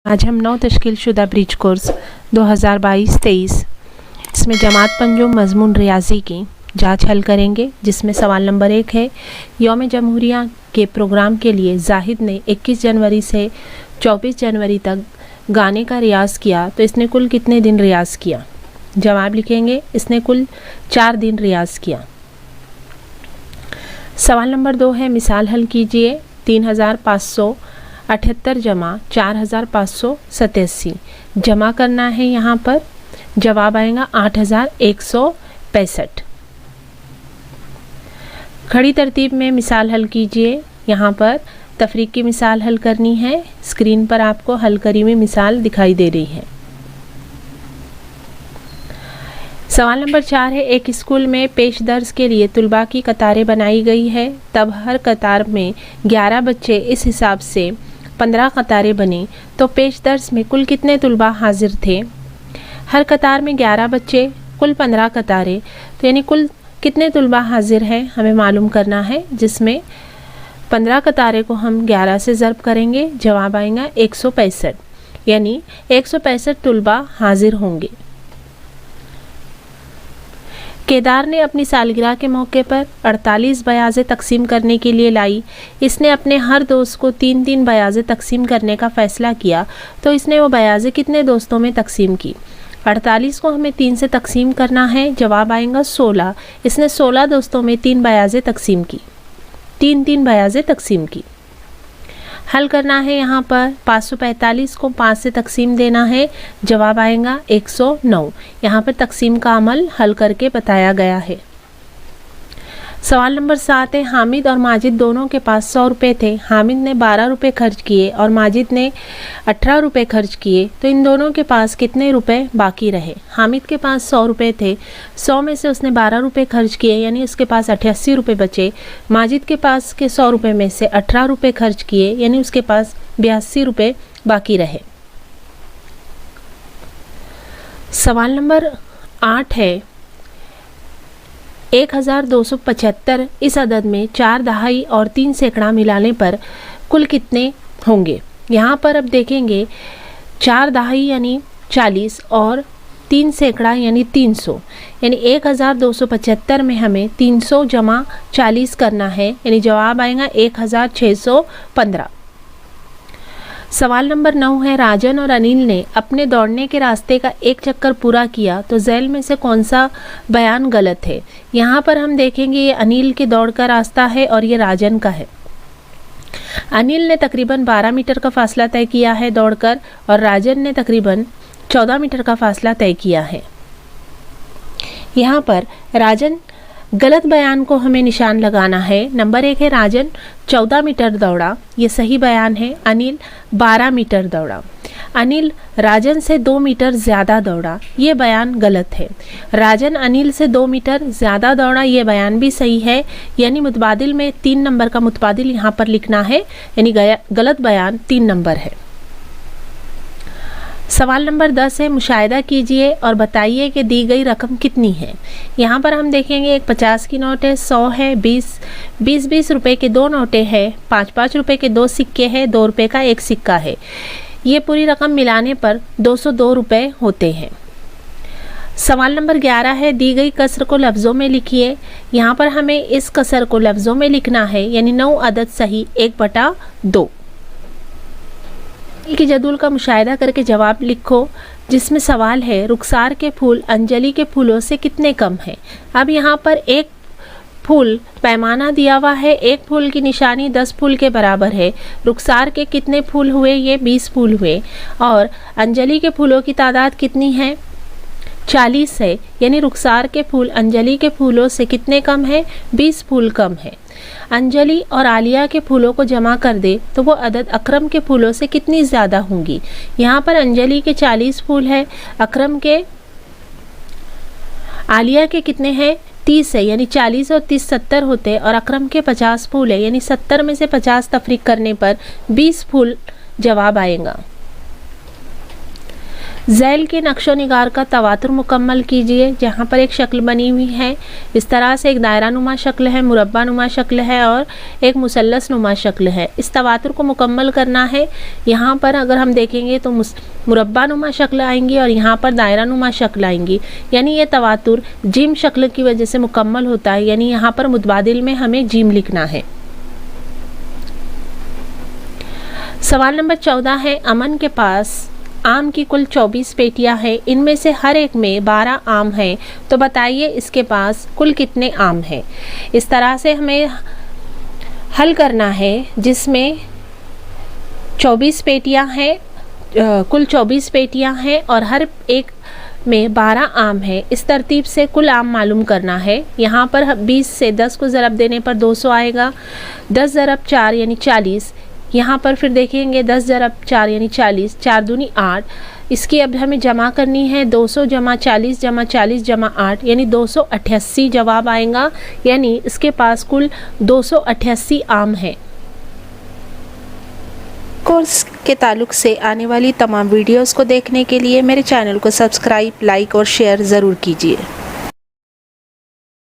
आज हम 9 तश्कीलशुदा bridge course 2022-23 इसमें जमात पंजुम मजमून रियाजी की जांच हल करेंगे, जिसमें सवाल नंबर 1 है। यौम जमहूरिया के प्रोग्राम के लिए जाहिद ने 21 जनवरी से 24 जनवरी तक गाने का रियाज किया, तो इसने कुल कितने दिन रियाज किया? जवाब लिखेंगे, इसने कुल 4 दिन रियाज किया। सवाल नंबर 2 है, मिसाल हल कीजिए। 3578 जमा 4587 जमा करना है। यहाँ पर जवाब आएगा 8165। खड़ी तरतीब में मिसाल हल कीजिए। यहाँ पर तफरीक की मिसाल हल करनी है। स्क्रीन पर आपको हल करी हुई मिसाल दिखाई दे रही है। सवाल नंबर 4 है, एक स्कूल में पेश दर्स के लिए तुलबा की कतारें बनाई गई है। तब हर कतार में 11 बच्चे, इस हिसाब से 15 कतारें बनी, तो पेश दर्स में कुल कितने तुलबा हाजिर थे? हर कतार में 11 बच्चे, कुल 15 कतारें, तो यानी कुल कितने तुलबा हाजिर हैं हमें मालूम करना है, जिसमें 15 कतारें को हम 11 से ज़र्ब करेंगे। जवाब आएगा 165, यानी 165 तुलबा हाजिर होंगे। केदार ने अपनी सालगिरह के मौके पर 48 बयाज़ें तकसीम करने के लिए लाई। इसने अपने हर दोस्त को 3-3 बयाज़ें तकसीम करने का फ़ैसला किया, तो इसने वो बयाज़ें कितने दोस्तों में तकसीम की? 48 को हमें 3 से तकसीम करना है। जवाब आएगा 16। इसने 16 दोस्तों में 3 बयाज़ें तकसीम की, 3-3 बयाज़ें तकसीम की। हल करना है। यहाँ पर 545 को 5 से तकसीम देना है। जवाब आएगा 109। यहाँ पर तकसीम का अमल हल करके बताया गया है। सवाल नंबर 7 है, हामिद और माजिद दोनों के पास 100 रुपये थे। हामिद ने 12 रुपये खर्च किए और माजिद ने 18 रुपये खर्च किए, तो इन दोनों के पास कितने रुपए बाकी रहे? हामिद के पास 100 रुपये थे, 100 में से उसने 12 रुपये खर्च किए, यानी उसके पास 88 रुपये बचे। माजिद के पास के 100 रुपये में से 18 रुपये खर्च किए, यानी उसके पास 82 रुपये बाकी रहे। सवाल नंबर 8 है, 1275 इस अदद में 4 दहाई और 3 सैकड़ा मिलाने पर कुल कितने होंगे? यहाँ पर अब देखेंगे, 4 दहाई यानी 40 और 3 सैकड़ा यानी 300, यानी 1275 में हमें 300 जमा 40 करना है, यानी जवाब आएगा 1615। सवाल नंबर 9 है, राजन और अनिल ने अपने दौड़ने के रास्ते का एक चक्कर पूरा किया, तो झैल में से कौन सा बयान गलत है? यहाँ पर हम देखेंगे, ये अनिल के दौड़ का रास्ता है और ये राजन का है। अनिल ने तकरीबन 12 मीटर का फासला तय किया है दौड़कर, और राजन ने तकरीबन 14 मीटर का फासला तय किया है। यहाँ पर राजन गलत बयान को हमें निशान लगाना है। नंबर 1 है, राजन 14 मीटर दौड़ा, ये सही बयान है। अनिल 12 मीटर दौड़ा। अनिल राजन से 2 मीटर ज़्यादा दौड़ा, ये बयान गलत है। राजन अनिल से 2 मीटर ज़्यादा दौड़ा, ये बयान भी सही है, यानी मुतबादिल में 3 नंबर का मुतबादिल यहाँ पर लिखना है, यानी गलत बयान 3 नंबर है। सवाल नंबर 10 है, मुशाहिदा कीजिए और बताइए कि दी गई रकम कितनी है। यहाँ पर हम देखेंगे, एक 50 की नोट है, 100 है, 20 रुपए के 2 नोटें हैं, 5 रुपए के 2 सिक्के हैं, 2 रुपए का 1 सिक्का है। ये पूरी रकम मिलाने पर 202 रुपए होते हैं। सवाल नंबर 11 है, दी गई कसर को लफ्ज़ों में लिखिए। यहाँ पर हमें इस कसर को लफ्ज़ों में लिखना है, यानी 9 अदद सही 1/2 की जदूल का मुशाहिदा करके जवाब लिखो, जिसमें सवाल है, रुखसार के फूल अंजलि के फूलों से कितने कम हैं? अब यहाँ पर एक फूल पैमाना दिया हुआ है, एक फूल की निशानी 10 फूल के बराबर है। रुखसार के कितने फूल हुए? ये 20 फूल हुए। और अंजलि के फूलों की तादाद कितनी है? 40 है, यानी रुखसार के फूल अंजलि के फूलों से कितने कम है? 20 फूल कम है। अंजलि और आलिया के फूलों को जमा कर दे तो वो अदद अकरम के फूलों से कितनी ज़्यादा होंगी? यहाँ पर अंजलि के 40 फूल है, अकरम के आलिया के कितने हैं? 30 है, यानी 40 और 30 70 होते, और अकरम के 50 फूल है, यानी 70 में से 50 तफरीक करने पर 20 फूल जवाब आएगा। झैल के नक्शो निगार का तवातुर मुकम्मल कीजिए। जहाँ पर एक शक्ल बनी हुई है, इस तरह से एक दायरा नुमा शक्ल है, मुरब्बा नुमा शक्ल है और एक मुसल्लस नुमा शक्ल है। इस तवातुर को मुकम्मल करना है। यहाँ पर अगर हम देखेंगे तो मुरब्बा नुमा शक्ल आएंगी और यहाँ पर दायरा नुमा शक्ल आएंगी, यानी ये तवातुर जिम शक्ल की वजह से मुकम्मल होता है, यानी यहाँ पर मुतबादिल में हमें जिम लिखना है। सवाल नंबर 14 है, अमन के पास आम की कुल 24 पेटियां हैं, इनमें से हर एक में 12 आम हैं, तो बताइए इसके पास कुल कितने आम हैं। इस तरह से हमें हल करना है, जिसमें 24 पेटियां हैं, कुल 24 पेटियां हैं और हर एक में 12 आम है। इस तरतीब से कुल आम मालूम करना है। यहाँ पर 20 से 10 को ज़रब देने पर 200 आएगा। 10 ज़रब 4 यानी 40। यहाँ पर फिर देखेंगे 10 ज़रब 4 यानी 40, 4 दूनी 8। इसकी अब हमें जमा करनी है, 200 जमा 40 जमा 40 जमा 8 यानी 288 जवाब आएगा, यानी इसके पास कुल 288 आम है। कोर्स के ताल्लुक़ से आने वाली तमाम वीडियोस को देखने के लिए मेरे चैनल को सब्सक्राइब, लाइक और शेयर ज़रूर कीजिए।